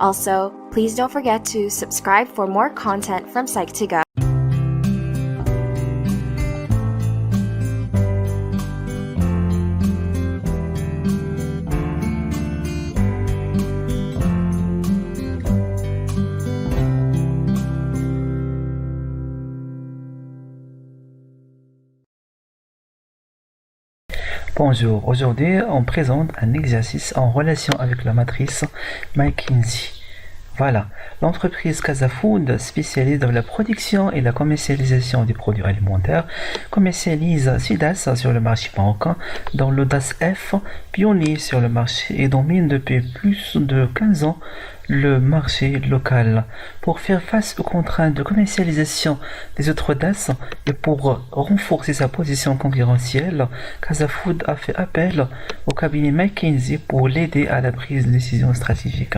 Also, please don't forget to subscribe for more content from Psych2Go. Bonjour, aujourd'hui on présente un exercice en relation avec la matrice McKinsey. Voilà, l'entreprise Casafood, spécialisée dans la production et la commercialisation des produits alimentaires, commercialise 6 DAS sur le marché marocain, dont le DAS F, pionnier sur le marché et domine depuis plus de 15 ans le marché local. Pour faire face aux contraintes de commercialisation des autres DAS et pour renforcer sa position concurrentielle, Casafood a fait appel au cabinet McKinsey pour l'aider à la prise de décision stratégique.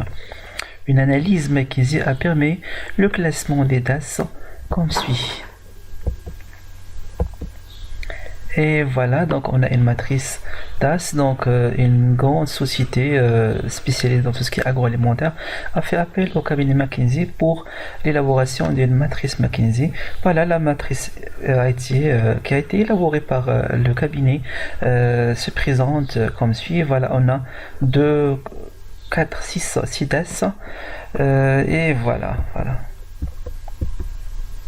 Une analyse McKinsey a permis le classement des DAS comme suit. Et voilà, donc on a une matrice DAS, donc une grande société spécialisée dans tout ce qui est agroalimentaire a fait appel au cabinet McKinsey pour l'élaboration d'une matrice McKinsey. Voilà, la matrice qui a été élaborée par le cabinet se présente comme suit. Voilà, on a 2, 4, 6 DAS et voilà.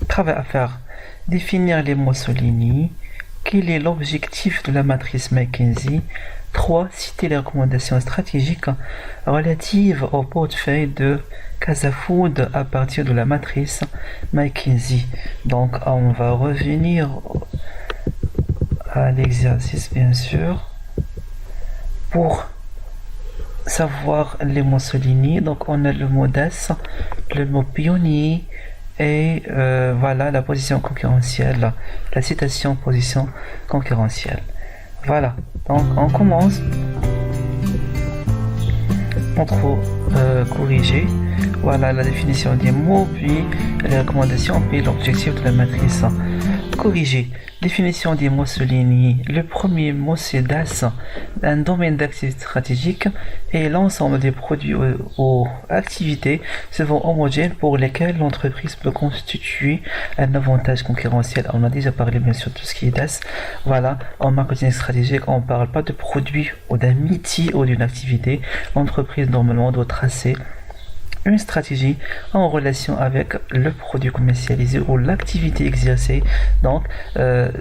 Travail à faire: définir les Mussolini. Quel est l'objectif de la matrice McKinsey? 3. Citer les recommandations stratégiques relatives au portefeuille de Casafood à partir de la matrice McKinsey. Donc on va revenir à l'exercice bien sûr pour savoir les Mussolini. Donc on a le mot DAS, le mot pionnier et voilà la position concurrentielle, la citation position concurrentielle. Voilà, donc on commence. CTRL corriger. Voilà la définition des mots, puis les recommandations, puis l'objectif de la matrice. Corriger. Définition des Mussolini. Le premier mot c'est DAS, un domaine d'activité stratégique et l'ensemble des produits ou activités souvent homogènes pour lesquels l'entreprise peut constituer un avantage concurrentiel. On a déjà parlé bien sûr de tout ce qui est DAS. Voilà, en marketing stratégique, on ne parle pas de produits ou d'un métier ou d'une activité. L'entreprise normalement doit tracer une stratégie en relation avec le produit commercialisé ou l'activité exercée. Donc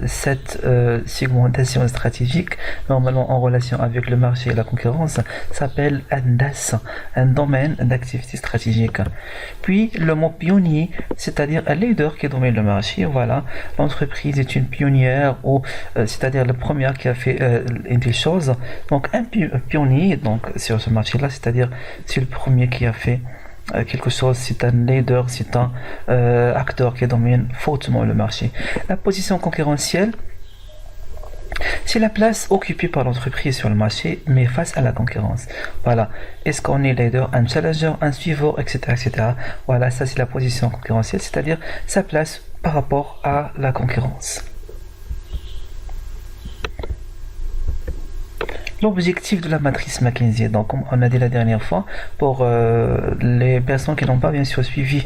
cette segmentation stratégique normalement en relation avec le marché et la concurrence s'appelle un DAS, un domaine d'activité stratégique. Puis le mot pionnier, c'est-à-dire un leader qui domine le marché. Voilà, l'entreprise est une pionnière ou c'est-à-dire la première qui a fait des choses. Donc un pionnier donc sur ce marché-là, c'est-à-dire c'est le premier qui a fait quelque chose, c'est un leader, c'est un acteur qui domine fortement le marché. La position concurrentielle, c'est la place occupée par l'entreprise sur le marché, mais face à la concurrence. Voilà, est-ce qu'on est leader, un challenger, un suiveur, etc. Voilà, ça c'est la position concurrentielle, c'est-à-dire sa place par rapport à la concurrence. L'objectif de la matrice McKinsey, donc comme on a dit la dernière fois, pour les personnes qui n'ont pas bien sûr suivi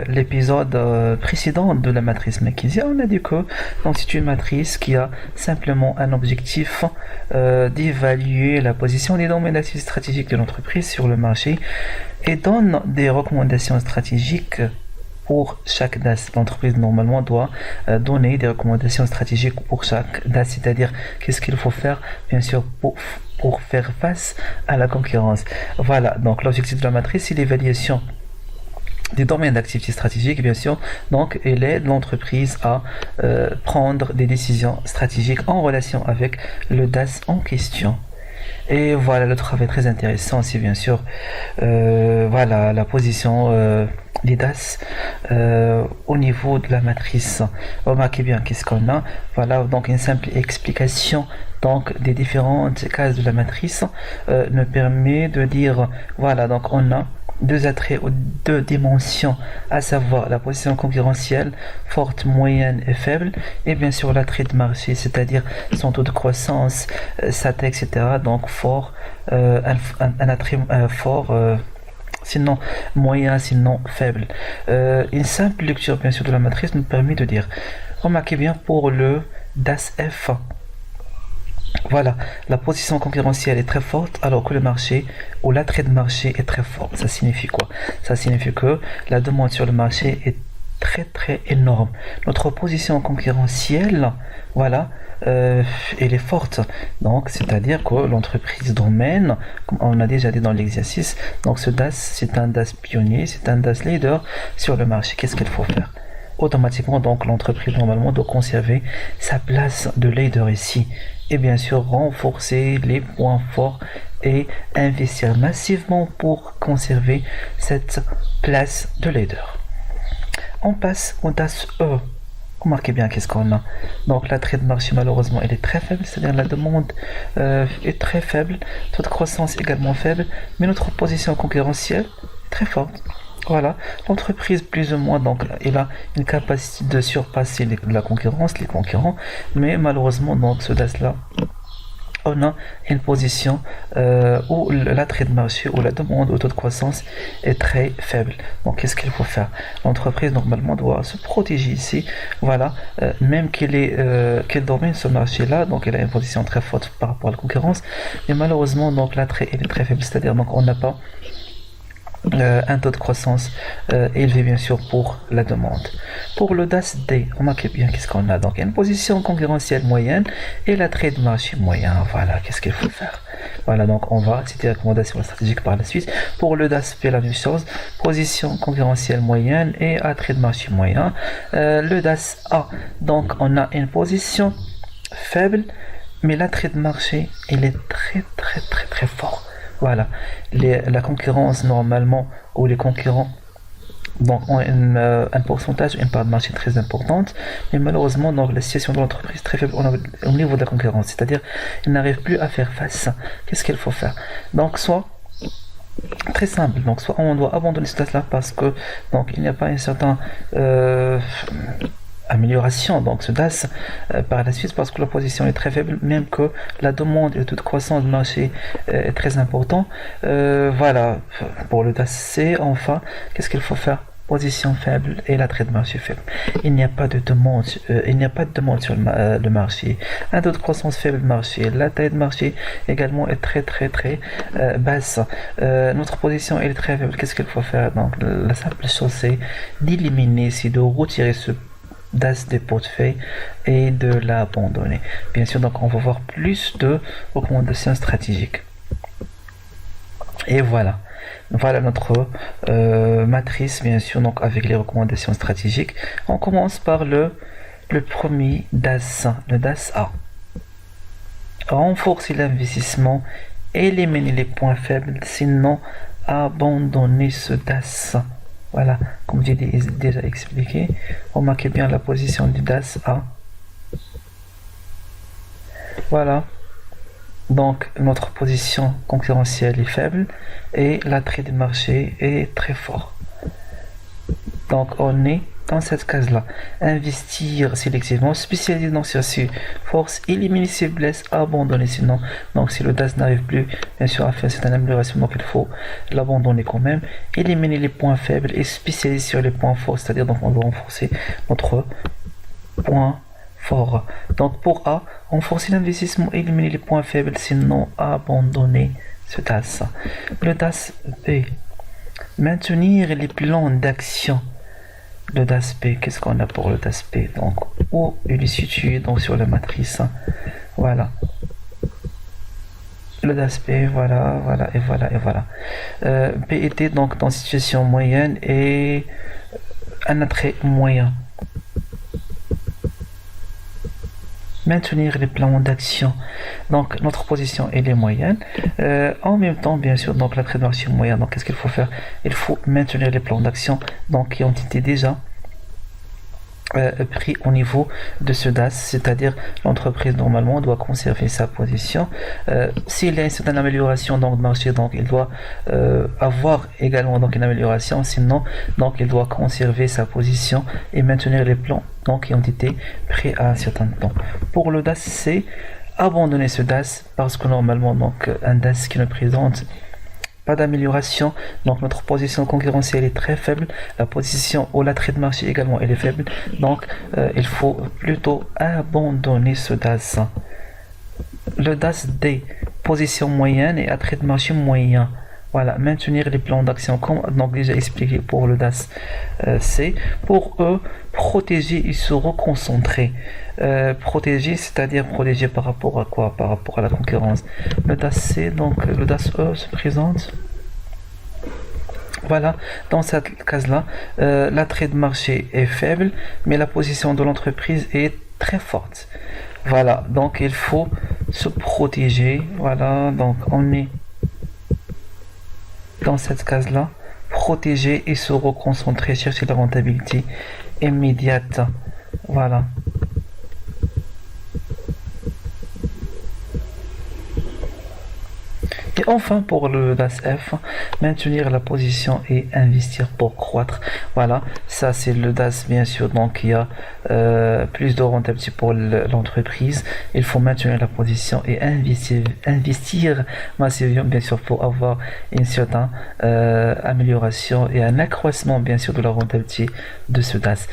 l'épisode précédent de la matrice McKinsey, on a dit que c'est une matrice qui a simplement un objectif d'évaluer la position des domaines d'activité stratégiques de l'entreprise sur le marché et donne des recommandations stratégiques. Pour chaque DAS, l'entreprise normalement doit donner des recommandations stratégiques pour chaque DAS, c'est-à-dire qu'est-ce qu'il faut faire, bien sûr, pour faire face à la concurrence. Voilà, donc l'objectif de la matrice, c'est l'évaluation des domaines d'activité stratégique, bien sûr. Donc, elle aide l'entreprise à prendre des décisions stratégiques en relation avec le DAS en question. Et voilà, le travail très intéressant, c'est bien sûr voilà la position des DAS au niveau de la matrice. Remarquez bien qu'est-ce qu'on a. Voilà, donc une simple explication donc des différentes cases de la matrice nous permet de dire voilà, donc on a deux attraits ou deux dimensions, à savoir la position concurrentielle forte, moyenne et faible, et bien sûr l'attrait de marché, c'est-à-dire son taux de croissance, sa taille, etc. Donc fort, un attrait fort, sinon moyen, sinon faible. Une simple lecture bien sûr de la matrice nous permet de dire, remarquez bien pour le DAS F, voilà, la position concurrentielle est très forte alors que le marché ou l'attrait de marché est très fort. Ça signifie quoi? Ça signifie que la demande sur le marché est très énorme. Notre position concurrentielle, voilà, elle est forte. Donc, c'est-à-dire que l'entreprise domaine, comme on a déjà dit dans l'exercice, donc ce DAS, c'est un DAS pionnier, c'est un DAS leader sur le marché. Qu'est-ce qu'il faut faire? Automatiquement, donc, l'entreprise normalement doit conserver sa place de leader ici. Et bien sûr, renforcer les points forts et investir massivement pour conserver cette place de leader. On passe au DAS E. Remarquez bien qu'est-ce qu'on a. Donc l'attrait de marché malheureusement elle est très faible, c'est-à-dire la demande est très faible, taux de croissance également faible, mais notre position concurrentielle est très forte. Voilà, l'entreprise plus ou moins donc elle a une capacité de surpasser la concurrence, les concurrents, mais malheureusement donc ce DAS là on a une position où l'attrait de marché ou la demande au taux de croissance est très faible. Donc qu'est-ce qu'il faut faire? L'entreprise normalement doit se protéger ici, voilà, même qu'elle domine ce marché là, donc elle a une position très forte par rapport à la concurrence, mais malheureusement donc l'attrait est très faible, c'est-à-dire donc on n'a pas un taux de croissance élevé bien sûr pour la demande. Pour le DAS D, remarquez bien qu'est-ce qu'on a. Donc une position concurrentielle moyenne et l'attrait de marché moyen. Voilà, qu'est-ce qu'il faut faire. Voilà, donc on va citer les recommandations stratégiques par la suite. Pour le DAS P, la même chose, position concurrentielle moyenne et attrait de marché moyen. Le DAS A, donc on a une position faible, mais l'attrait de marché il est très fort. Voilà, la concurrence normalement, ou les concurrents donc ont un pourcentage, une part de marché très importante, mais malheureusement donc la situation de l'entreprise est très faible au niveau de la concurrence, c'est-à-dire ils n'arrivent plus à faire face. Qu'est-ce qu'il faut faire? Donc soit très simple, donc soit on doit abandonner ce DAS là parce que donc il n'y a pas une certaine amélioration donc ce DAS par la suite parce que la position est très faible, même que la demande et le taux de croissance du marché est très important. Voilà, pour le DAS C, enfin, qu'est-ce qu'il faut faire? Position faible et l'attrait de marché faible. Il n'y a pas de demande, sur le marché. Un taux de croissance faible marché. La taille de marché également est très basse. Notre position est très faible. Qu'est-ce qu'il faut faire? Donc la simple chose c'est d'éliminer, c'est de retirer ce DAS des portefeuilles et de l'abandonner. Bien sûr, donc on va voir plus de recommandations stratégiques. Et voilà. Voilà notre matrice, bien sûr, donc avec les recommandations stratégiques. On commence par le premier DAS, le DAS A. Renforcer l'investissement, éliminer les points faibles, sinon abandonner ce DAS. Voilà, comme j'ai déjà expliqué, remarquez bien la position du DAS A. Voilà, donc notre position concurrentielle est faible et l'attrait du marché est très fort. Donc on est dans cette case-là. Investir sélectivement, spécialiser dans ceci, force, éliminer ses blesses, abandonner sinon. Donc si le DAS n'arrive plus, bien sûr, à faire cette amélioration, donc il faut l'abandonner quand même. Éliminer les points faibles et spécialiser sur les points forts, c'est-à-dire donc on doit renforcer notre point fort. Donc pour A, renforcer l'investissement, éliminer les points faibles, sinon abandonner ce DAS. Le DAS B, maintenir les plans d'action. Le DAS P, qu'est-ce qu'on a pour le DAS P? Donc, où il est situé donc sur la matrice. Voilà. Le DAS P, voilà. P était donc dans situation moyenne et un attrait moyen. Maintenir les plans d'action. Donc notre position elle est moyenne. En même temps, bien sûr, donc l'attrait de marché moyen. Donc qu'est-ce qu'il faut faire? Il faut maintenir les plans d'action donc qui ont été déjà pris au niveau de ce DAS, c'est-à-dire l'entreprise normalement doit conserver sa position. S'il y a une certaine amélioration dans le marché, donc il doit avoir également donc une amélioration, sinon donc il doit conserver sa position et maintenir les plans donc qui ont été pris à un certain temps. Pour le DAS C, abandonner ce DAS parce que normalement donc un DAS qui ne présente pas d'amélioration. Donc notre position concurrentielle est très faible. La position ou l'attrait de marché également elle est faible. Donc il faut plutôt abandonner ce DAS. Le DAS D, position moyenne et attrait de marché moyen. Voilà, maintenir les plans d'action comme donc déjà expliqué pour le DAS C. Pour eux, protéger et se reconcentrer. Protéger, c'est-à-dire protéger par rapport à quoi? Par rapport à la concurrence. Le DAS C, donc le DAS E se présente. Voilà, dans cette case-là, l'attrait de marché est faible, mais la position de l'entreprise est très forte. Voilà, donc il faut se protéger. Voilà, donc on est dans cette case-là, protéger et se reconcentrer, chercher la rentabilité immédiate. Voilà. Et enfin pour le DAS F, maintenir la position et investir pour croître. Voilà, ça c'est le DAS bien sûr, donc il y a plus de rentabilité pour l'entreprise. Il faut maintenir la position et investir massivement bien sûr pour avoir une certaine amélioration et un accroissement bien sûr de la rentabilité de ce DAS.